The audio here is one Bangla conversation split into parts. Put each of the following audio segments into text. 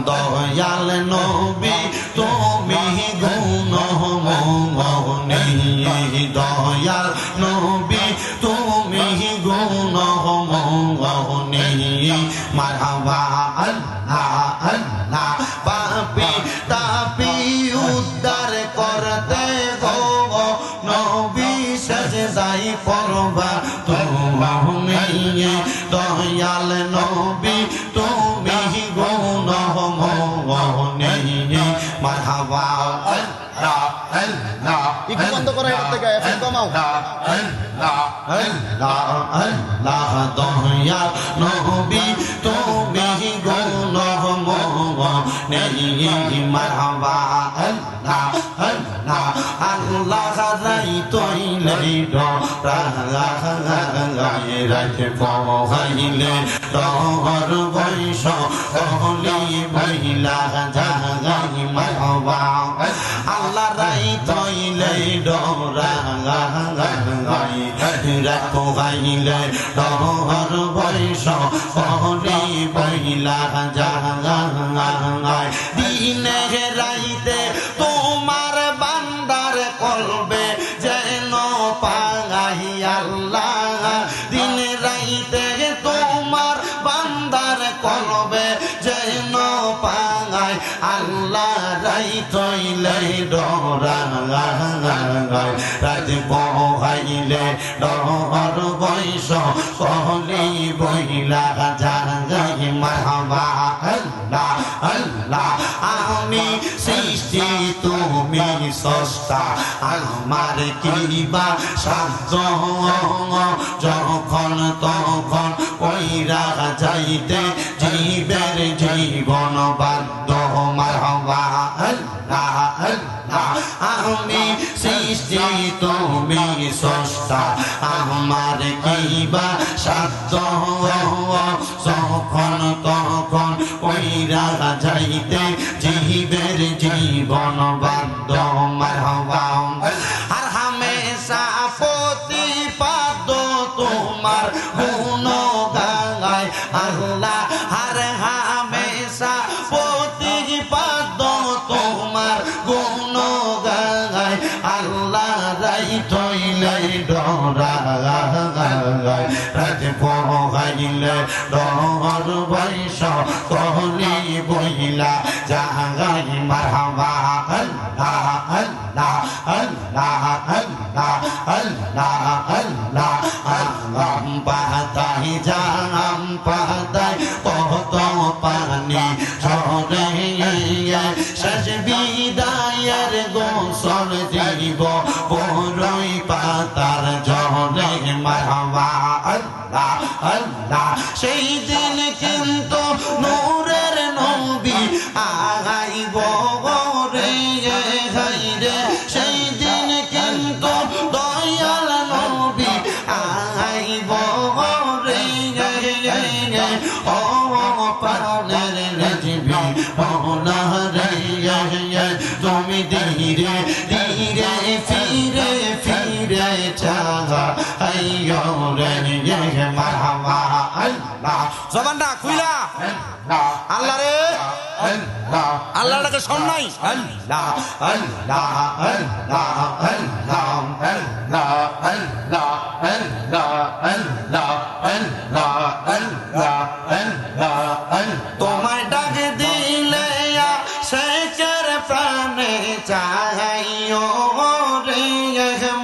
দয়াল নবী তুমি গুণমোহনী দয়াল নবী তুমি গুণমোহনী মারহাবা আল্লাহ আল্লাহ পাপী তাপী উদ্ধার করতে গো নবী সেজদাই পড়বা তুমি দয়াল নবী তুমি গুণমোহনী মারহাবা আল্লাহ আল্লাহ একটু বন্ধ করো এটা থেকে এখন কমাও আল্লাহ দয়াল নবী তুমি গুণমোহনী মারহাবা আল্লাহ আল্লাহ আল্লাহ রাই তৈলে রাইতে পহাইলে ডর বৈশ কহলি মহিলা জাগাই মারহাবা আল্লাহ রাই তৈলে ডরা রাত পহাইলে ডর বৈশ কহলি মহিলা জাগাই দিনে রাইতে তোমার বান্দার কলবে যেন পাগাই আল্লাহ দিন রাইতে তোমার বান্দার কলবে যেন পাগাই আল্লাহ রাই তৈলে ডরাই রাত পহাইলে ডর বৈশ কহলি বইলা জাগাই মারহাবা আল্লাহ আল্লাহ আমি সৃষ্টি তুমি স্রষ্টা আমার কিবা সাধ্য যখন তখন কইরা যাইতে জীবের জীবন বাধ্য মারহাবা আল্লাহ আল্লাহ আমি সৃষ্টি তুমি স্রষ্টা আমার কিবা সাধ্য যখন তখন কইরা যাইতে জীবের জীবন বাধ্য মারহাবা আর হামেশা প্রতিপাদ তোমার গুণ গায় আল্লাহ আর হামেশা প্রতিপাদ তোমার গুণ গায় আল্লাহ রাই তৈলে ডরাই রাত পহাইলে ডর বৈশ কহলি বইলা জাগাই মারহাবা আল্লাহ আল্লাহ আল্লাহ আল্লাহ আল্লাহ আল্লাহ আম পাতাই জাম পাতাই কত পানি ঝরে শেষ বিদায়ের গোসল দিব বড়ই পাতার ঝরে মারহাবা আল্লাহ আল্লাহ সেই দিন কিন্তু নূরের নবী আগাইব রে হাইরে সেই দিন কিন্তু দয়াল নবী আগাইব রে ও পানের রেজবি ওনা রে তুমি ধীরে ধীরে ফিরে ফিরে চাহা আইয়ো রে মারহাবা আল্লাহ জবানটা খুইলা আল্লাহ রে আল্লাহটাকে শোন নাই আল্লাহ আল্লাহ আল্লাহ আল্লাহ আল্লাহ আল্লাহ আল্লাহ আল্লাহ আল্লাহ আল্লাহ আল্লাহ তোমায় ডাক দিলে শেখের প্রাণে চাইও রে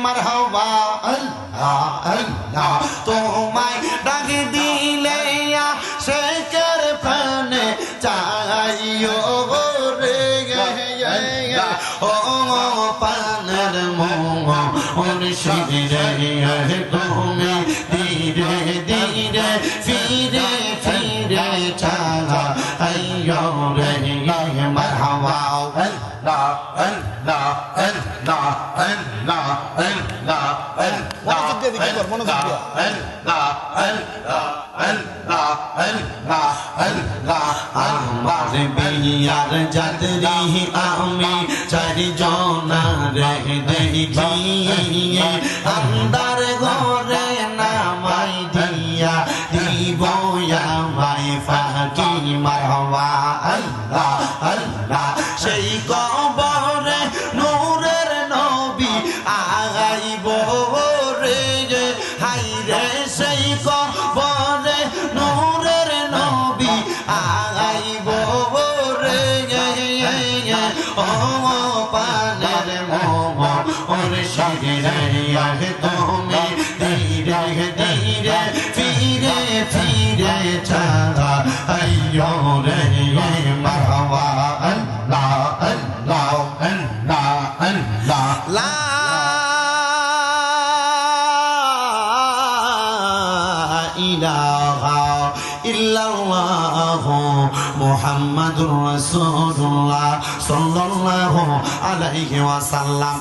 মারহাবা আল্লাহ আল্লাহ তোমায় ডাক দিলে শেখের প্রাণে চাইও রে ও পানের মোহ মুর্শিদে তুমি ধীরে ধীরে ফিরে ফিরে চাহা আইয়ো রে মারহাবা আল্লাহ আল্লাহ আল্লাহ আল্লাহ আল্লাহ আল্লাহ আল্লাহ আল্লাহ আল্লাহ আল্লাহ আমার বিয়ার যাত্রী আমি চারিজনারে দেখি আন্দার ঘরে নামাই দিয়া দিব আমায় ফাঁকি মার মারহাবা আল্লাহ আল্লাহ সেই কবরে নূরের নবী আগাইব রে হাই রে সেই কবরে নূরের নবী আগাইব রে ও পানের মোম ওর শিরে তুমি ধীরে ধীরে ফিরে ফিরে ছাড়া আইয়ো রে মারহাবা আল্লাহ আল্লাহ আল্লাহ আল্লাহ লা ইলাহা ইল্লাল্লাহু মুহাম্মাদুর রাসূলুল্লাহ সাল্লাল্লাহু আলাইহি ওয়াসাল্লাম